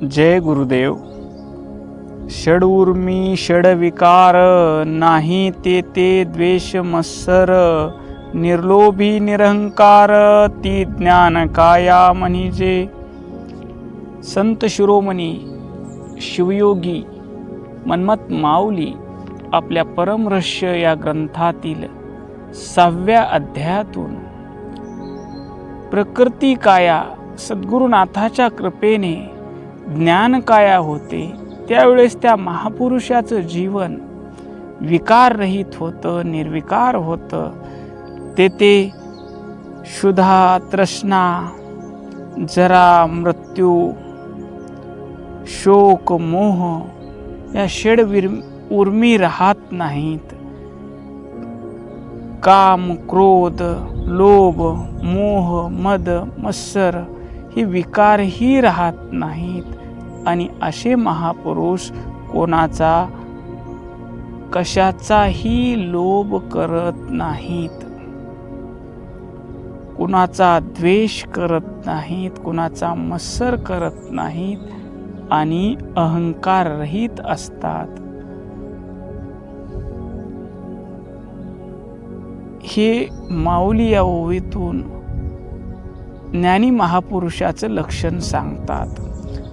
जय गुरुदेव. षडूर्मी षडविकार, नाही ते द्वेष मत्सर, निर्लोभी निरहंकार, ती ज्ञान काया म्हणजे. संत शिरोमणी शिवयोगी मन्मथ माऊली आपल्या परमरहस्य या ग्रंथातील 6व्या अध्यायातून प्रकृती काया सद्गुरुनाथाच्या कृपेने ज्ञान काया होते, त्यावेळेस त्या महापुरुषाचं जीवन विकाररहित होतं, निर्विकार होतं. तेथे क्षुधा, तृष्णा, जरा, मृत्यू, शोक, मोह या षड उर्मी राहत नाहीत. काम, क्रोध, लोभ, मोह, मद, मत्सर ही विकारही राहत नाहीत. आणि असे महापुरुष कोणाचा कशाचाही लोभ करत नाहीत, कुणाचा द्वेष करत नाहीत, कुणाचा मत्सर करत नाहीत आणि अहंकार रहित असतात. हे माऊली या ओवीतून ज्ञानी महापुरुषाचं लक्षण सांगतात.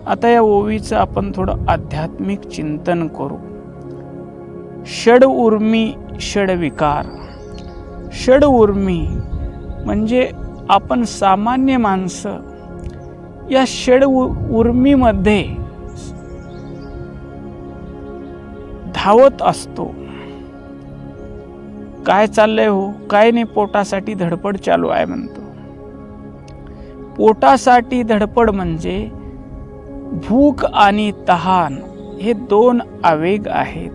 आता या ओवीचं आपण थोडं आध्यात्मिक चिंतन करू. षड उर्मी षड विकार. षड उर्मी म्हणजे आपण सामान्य माणसं या षड उर्मीमध्ये धावत असतो. काय चाललंय हो, काय नाही, पोटासाठी धडपड चालू आहे म्हणतो. पोटासाठी धडपड म्हणजे भूक आणि तहान हे 2 आवेग आहेत.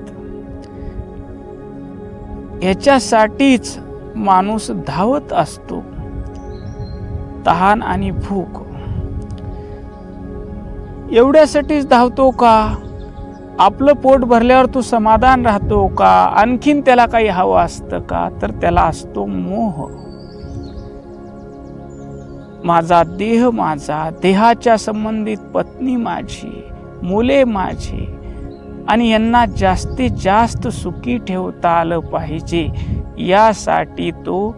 याच्यासाठीच माणूस धावत असतो. तहान आणि भूक एवढ्यासाठीच धावतो का? आपलं पोट भरल्यावर तू समाधान राहतो का? आणखीन त्याला काही हवं असतं का? तर त्याला असतो मोह. माझा देह माझा, देहाच्या संबंधित पत्नी माझी, मुले माझी, आणि यांना जास्तीत जास्त सुखी ठेवता आलं पाहिजे, यासाठी तो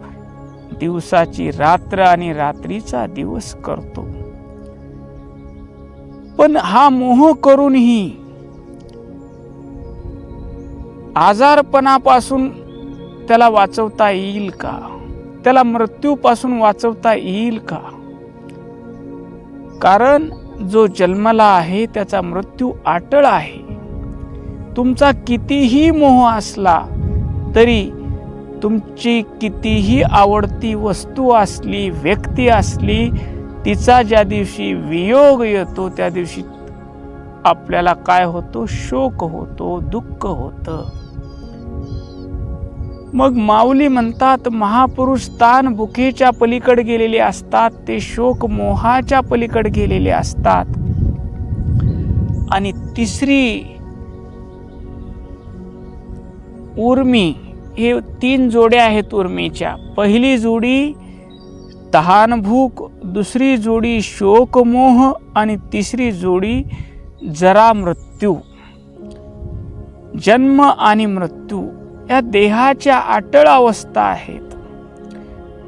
दिवसाची रात्र आणि रात्रीचा दिवस करतो. पण हा मोह करूनही आजारपणापासून त्याला वाचवता येईल का? त्याला मृत्यूपासून वाचवता येईल का? कारण जो जन्मला आहे त्याचा मृत्यू अटळ आहे. तुमचा कितीही मोह असला तरी, तुमची कितीही आवडती वस्तू असली, व्यक्ती असली, तिचा ज्या दिवशी वियोग येतो त्या दिवशी आपल्याला काय होतो? शोक होतो, दुःख होतं. मग माऊली म्हणतात, महापुरुष ताण भुकेच्या पलीकडे गेलेले असतात, ते शोक मोहाच्या पलीकडे गेलेले असतात. आणि तिसरी उर्मी, हे 3 जोड्या आहेत उर्मीच्या. पहिली जोडी तहान भूक, दुसरी जोडी शोक मोह, आणि तिसरी जोडी जरा मृत्यू. जन्म आणि मृत्यू या देहाच्या अटळ अवस्था आहेत.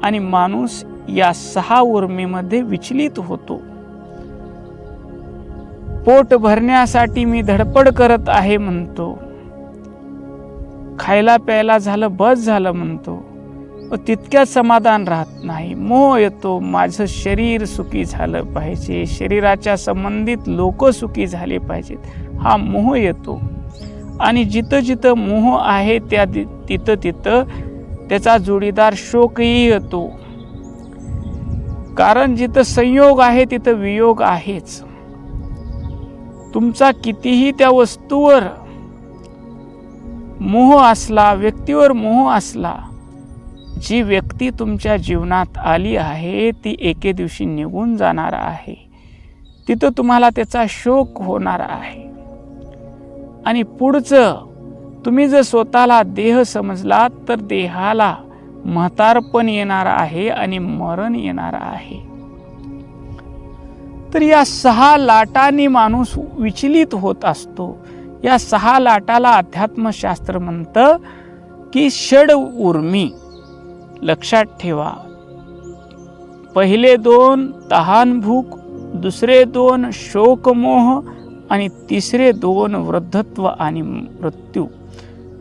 आणि माणूस या 6 उर्मीमध्ये विचलित होतो. पोट भरण्यासाठी मी धडपड करत आहे म्हणतो, खायला प्यायला झालं बस झालं म्हणतो, तितक्यात समाधान राहत नाही. मोह येतो, माझं शरीर सुखी झालं पाहिजे, शरीराच्या संबंधित लोक सुखी झाले पाहिजेत, हा मोह येतो. आणि जिथं जिथं मोह आहे त्या तिथं तिथं त्याचा जोडीदार शोकही येतो. कारण जिथं संयोग आहे तिथं वियोग आहेच. तुमचा कितीही त्या वस्तूवर मोह असला, व्यक्तीवर मोह असला, जी व्यक्ती तुमच्या जीवनात आली आहे ती एके दिवशी निघून जाणार आहे. तिथं तुम्हाला त्याचा शोक होणार आहे. आणि पुढचं तुम्ही जर स्वतःला देह समजलात तर देहाला म्हातारपण येणार आहे आणि मरण येणार आहे. तर या 6 लाटांनी माणूस विचलित होत असतो. या 6 लाटाला अध्यात्मशास्त्र म्हणतं की षड उर्मी. लक्षात ठेवा, पहिले 2 तहान भूक, दुसरे 2 शोकमोह आणि तिसरे 2 वृद्धत्व आणि मृत्यू.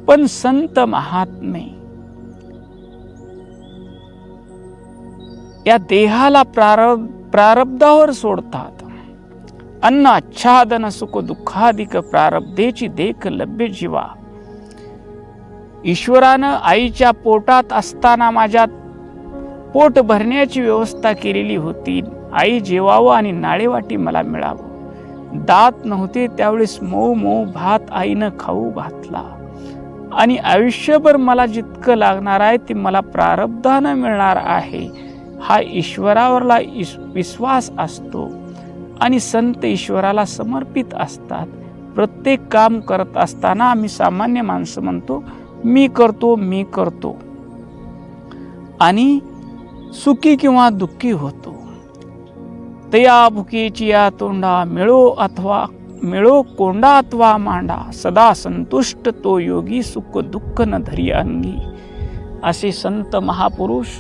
पण संत महात्मे या देहाला प्रारब्धावर सोडतात. अन्न आच्छादन सुख दुःखाधिक प्रारब्धेची देख लभ्य जीवा. ईश्वरानं आईच्या पोटात असताना माझ्या पोट भरण्याची व्यवस्था केलेली होती. आई जेवावं आणि नाळेवाटी मला मिळावं. दात नव्हते त्यावेळेस मऊ मऊ भात आईनं खाऊ घातला आणि आयुष्यभर मला जितकं लागणार आहे ते मला प्रारब्धानं मिळणार आहे, हा ईश्वरावरला विश्वास असतो. आणि संत ईश्वराला समर्पित असतात. प्रत्येक काम करत असताना आम्ही सामान्य माणसं म्हणतो मी करतो मी करतो आणि सुखी किंवा दुःखी होतो. तया भुकेची या तोंडा मिळो कोंडा अथवा मांडा. सदा संतुष्ट तो योगी सुख दुःख न धरी अंगी. असे संत महापुरुष.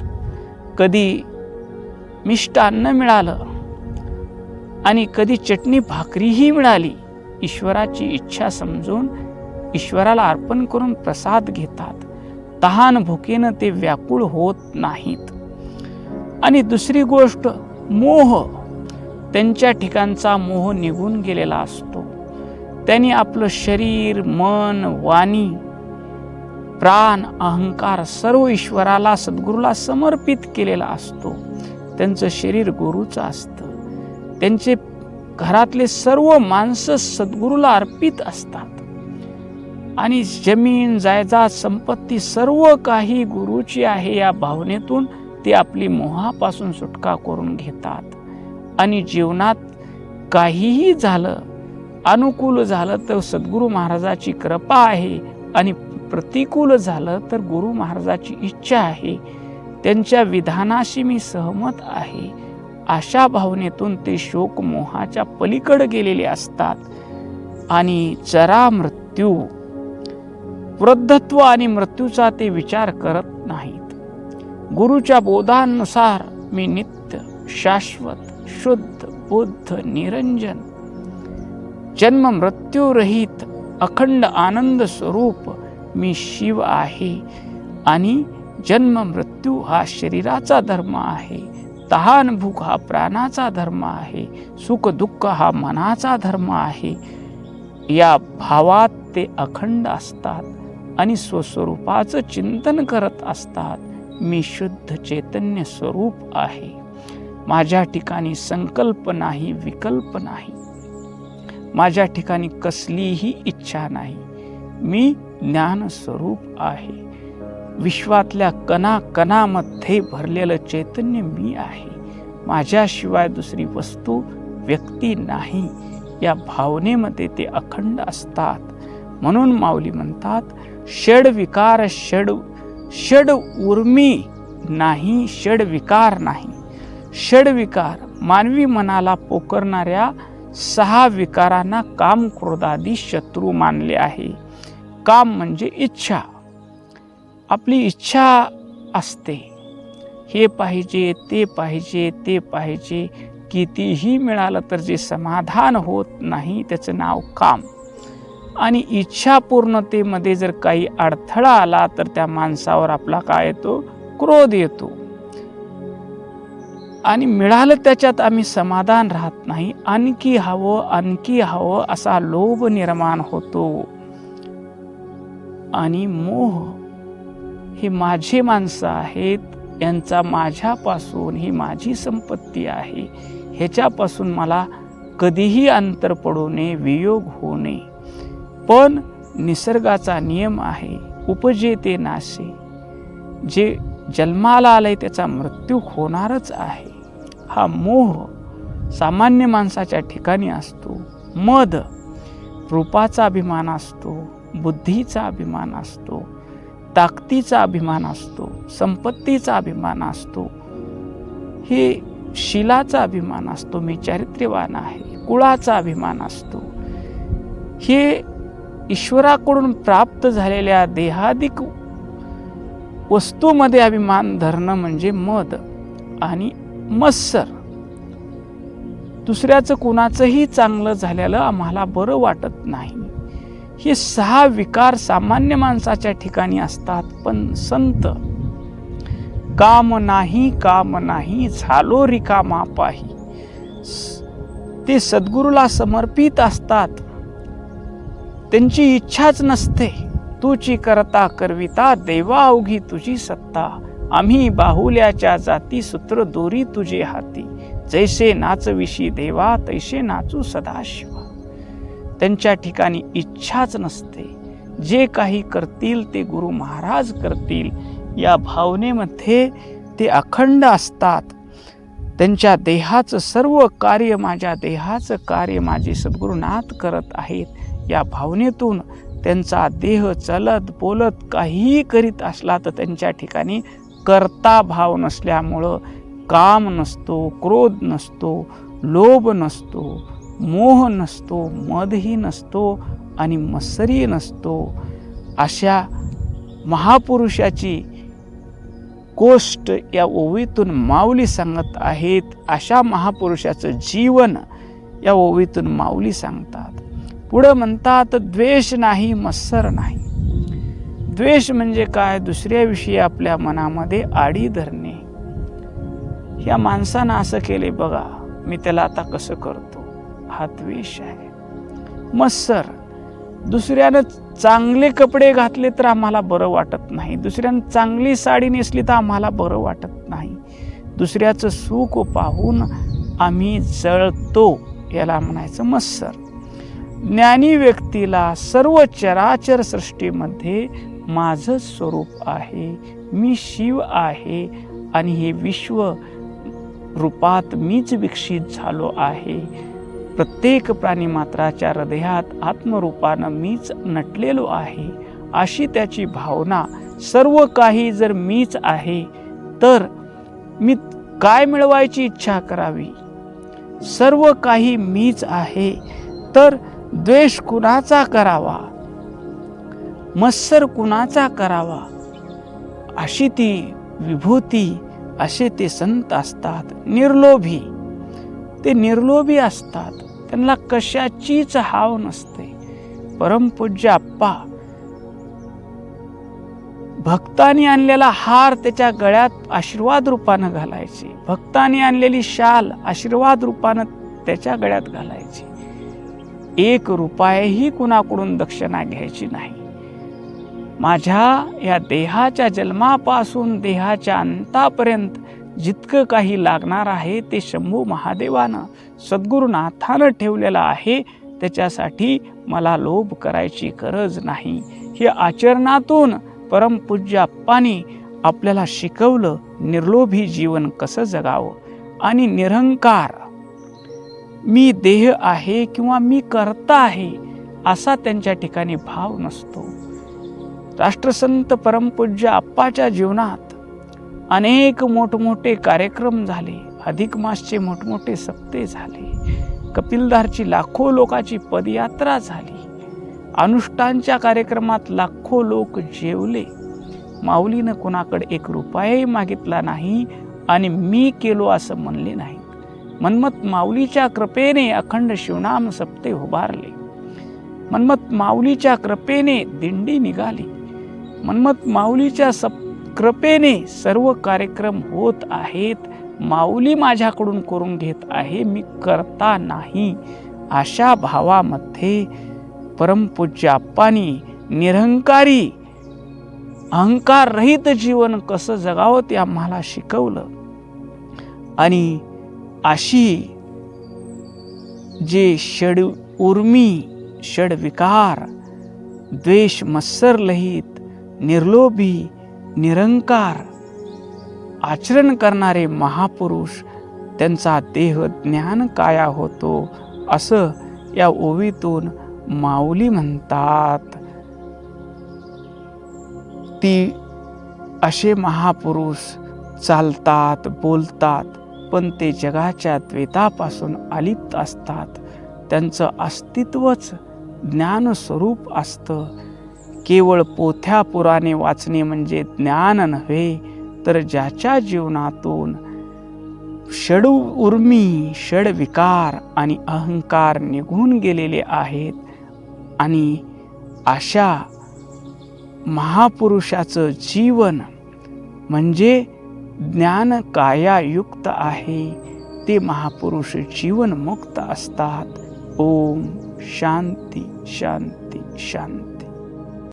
कधी मिष्टान्न मिळालं आणि कधी चटणी भाकरीही मिळाली, ईश्वराची इच्छा समजून ईश्वराला अर्पण करून प्रसाद घेतात. तहान भुकेनं ते व्याकुळ होत नाहीत. आणि दुसरी गोष्ट मोह. त्यांच्या ठिकाणचा मोह निघून गेलेला असतो. त्यांनी आपलं शरीर, मन, वाणी, प्राण, अहंकार सर्व ईश्वराला सद्गुरूला समर्पित केलेला असतो. त्यांचं शरीर गुरुचं असतं. त्यांचे घरातले सर्व माणसं सद्गुरूला अर्पित असतात. आणि जमीन जायदाद संपत्ती सर्व काही गुरुची आहे या भावनेतून ते आपली मोहापासून सुटका करून घेतात. आणि जीवनात काहीही झालं, अनुकूल झालं तर सद्गुरू महाराजाची कृपा आहे आणि प्रतिकूल झालं तर गुरु महाराजाची इच्छा आहे, त्यांच्या विधानाशी मी सहमत आहे, अशा भावनेतून ते शोक मोहाच्या पलीकडे गेलेले असतात. आणि जरा मृत्यू, वृद्धत्व आणि मृत्यूचा ते विचार करत नाहीत. गुरुच्या बोधांनुसार मी नित्य, शाश्वत, शुद्ध, बुद्ध, निरंजन, जन्म मृत्यू रहित, अखंड आनंद स्वरूप मी शिव आहे. आणि जन्म मृत्यू हा शरीराचा धर्म आहे. तहान भूक हा प्राणाचा धर्म आहे. सुख दुःख हा मनाचा धर्म आहे. या भावात ते अखंड असतात आणि स्वस्वरूपाचं चिंतन करत असतात. मी शुद्ध चैतन्य स्वरूप आहे. माझ्या ठिकाणी संकल्प नाही, विकल्प नाही. माझ्या ठिकाणी कसलीही इच्छा नाही. मी ज्ञान स्वरूप आहे. विश्वातल्या कणाकणामध्ये भरलेलं चैतन्य मी आहे. माझ्याशिवाय दुसरी वस्तू, व्यक्ती नाही. या भावनेमध्ये ते अखंड असतात. म्हणून माऊली म्हणतात षड विकार षड उर्मी नाही, षड विकार नाही. षड विकार मानवी मनाला पोकरणाऱ्या 6 विकारांना काम क्रोधादी शत्रू मानले आहे. काम म्हणजे इच्छा. आपली इच्छा असते, हे पाहिजे, ते पाहिजे, ते पाहिजे. कितीही मिळालं तर जे समाधान होत नाही त्याचं नाव काम. आणि इच्छा पूर्णतेमध्ये जर काही अडथळा आला तर त्या माणसावर आपला काय येतो? क्रोध येतो. आणि मिळालं त्याच्यात आम्ही समाधान राहत नाही. आणखी हवं, आणखी हवं असा लोभ निर्माण होतो. आणि मोह, हे माझे माणसं आहेत, यांचा माझ्यापासून, ही माझी संपत्ती आहे, ह्याच्यापासून मला कधीही अंतर पडू नये, वियोग होऊ नये. पण निसर्गाचा नियम आहे, उपजे ते नाशे. जे जन्माला आलंय त्याचा मृत्यू होणारच आहे. हा मोह सामान्य माणसाच्या ठिकाणी असतो. मद रूपाचा अभिमान असतो, बुद्धीचा अभिमान असतो, ताकदीचा अभिमान असतो, संपत्तीचा अभिमान असतो. हे शीलाचा अभिमान असतो, मी चारित्र्यवान आहे, कुळाचा अभिमान असतो. हे ईश्वराकडून प्राप्त झालेल्या देहादिक वस्तूमध्ये अभिमान धरणं म्हणजे मद आणि मत्सर. दुसऱ्याचं कुणाचंही चांगलं झालेलं आम्हाला बरं वाटत नाही. हे 6 विकार सामान्य माणसाच्या ठिकाणी असतात. पण संत काम नाही झालो रिकामा पाही, ते सद्गुरूला समर्पित असतात. त्यांची इच्छाच नसते. तुची करता करविता देवा अवघी तुझी सत्ता, आम्ही बाहुल्याच्या जाती सूत्र दोरी तुझे हाती, जैसे नाचविशी देवा तैसे नाचू सदाशिवा. त्यांच्या ठिकाणी इच्छाच नसते. जे काही करतील ते गुरु महाराज करतील या भावनेमध्ये ते अखंड असतात. त्यांच्या देहाचं सर्व कार्य, माझ्या देहाचं कार्य माझे सद्गुरुनाथ करत आहेत या भावनेतून त्यांचा देह चलत बोलत काहीही करीत असला तर त्यांच्या ठिकाणी कर्ता भाव नसल्यामुळं काम नसतो, क्रोध नसतो, लोभ नसतो, मोह नसतो, मदही नसतो आणि मत्सरही नसतो. अशा महापुरुषाची गोष्ट या ओवीतून माऊली सांगत आहेत. अशा महापुरुषाचं जीवन या ओवीतून माऊली सांगतात. पुढं म्हणतात, द्वेष नाही मत्सर नाही. द्वेष म्हणजे काय? दुसऱ्याविषयी आपल्या मनामध्ये आडी धरणे. या माणसानं असं केले बघा, मी त्याला आता कसं करतो, हा द्वेष आहे. मत्सर, दुसऱ्यानं चांगले कपडे घातले तर आम्हाला बरं वाटत नाही, दुसऱ्यानं चांगली साडी नेसली तर आम्हाला बरं वाटत नाही, दुसऱ्याचं सुख पाहून आम्ही जळतो, याला म्हणायचं मत्सर. ज्ञानी व्यक्तीला सर्व चराचर सृष्टीमध्ये माझं स्वरूप आहे, मी शिव आहे आणि हे विश्व रूपात मीच विकसित झालो आहे. प्रत्येक प्राणीमात्राच्या हृदयात आत्मरूपानं मीच नटलेलो आहे, अशी त्याची भावना. सर्व काही जर मीच आहे तर मी काय मिळवायची इच्छा करावी? सर्व काही मीच आहे तर द्वेष कुणाचा करावा, मत्सर कुणाचा करावा? अशी ती विभूती, असे ते संत असतात. निर्लोभी, ते निर्लोभी असतात. त्यांना कशाचीच हाव नसते. परमपूज्य आप्पा भक्तांनी आणलेला हार त्याच्या गळ्यात आशीर्वाद रूपानं घालायचे, भक्तांनी आणलेली शाल आशीर्वाद रूपानं त्याच्या गळ्यात घालायची. 1 रुपयाही कुणाकडून दक्षिणा घ्यायची नाही. माझ्या या देहाच्या जन्मापासून देहाच्या अंतापर्यंत जितकं काही लागणार आहे ते शंभू महादेवानं सद्गुरुनाथानं ठेवलेलं आहे. त्याच्यासाठी मला लोभ करायची गरज नाही. हे आचरणातून परमपूज्य आप्पांनी आपल्याला शिकवलं निर्लोभी जीवन कसं जगावं. आणि निरंकार, मी देह आहे किंवा मी कर्ता आहे असा त्यांच्या ठिकाणी भाव नसतो. राष्ट्रसंत परमपूज्य आप्पाच्या जीवनात अनेक मोठमोठे कार्यक्रम झाले, अधिक मासचे मोठमोठे सप्ते झाले, कपिलधारची लाखो लोकांची पदयात्रा झाली, अनुष्ठानच्या कार्यक्रमात लाखो लोक जेवले. माऊलीनं कुणाकडे 1 रुपयाही मागितला नाही आणि मी केलो असं म्हणले नाही. मन्मथ माऊलीच्या कृपेने अखंड शिवनाम सप्ते उभारले, मन्मथ माऊलीच्या कृपेने दिंडी निघाली, मन्मथ माऊलीच्या कृपेने सर्व कार्यक्रम होत आहेत. माऊली माझ्याकडून करून घेत आहे, मी करता नाही. अशा भावामध्ये परमपूज्य आप्पांनी निरंकारी अहंकार रहित जीवन कसं जगावं ते आम्हाला शिकवलं. आणि अशी जे षड उर्मी, षड विकार, द्वेष मत्सर रहित, निर्लोभी, निरंकार आचरण करणारे महापुरुष, त्यांचा देह ज्ञान काया होतो असं या ओवीतून माऊली म्हणतात. ती असे महापुरुष चालतात, बोलतात, पण ते जगाच्या द्वैतापासून अलिप्त असतात. त्यांचं अस्तित्वच ज्ञानस्वरूप असतं. केवळ पोथ्या पुराणे वाचणे म्हणजे ज्ञान नव्हे, तर ज्याच्या जीवनातून षड उर्मी, षड विकार आणि अहंकार निघून गेलेले आहेत आणि अशा महापुरुषाचं जीवन म्हणजे ज्ञान कायायुक्त आहे, ते महापुरुष जीवनमुक्त असतात. ओम शांती शांती शांती.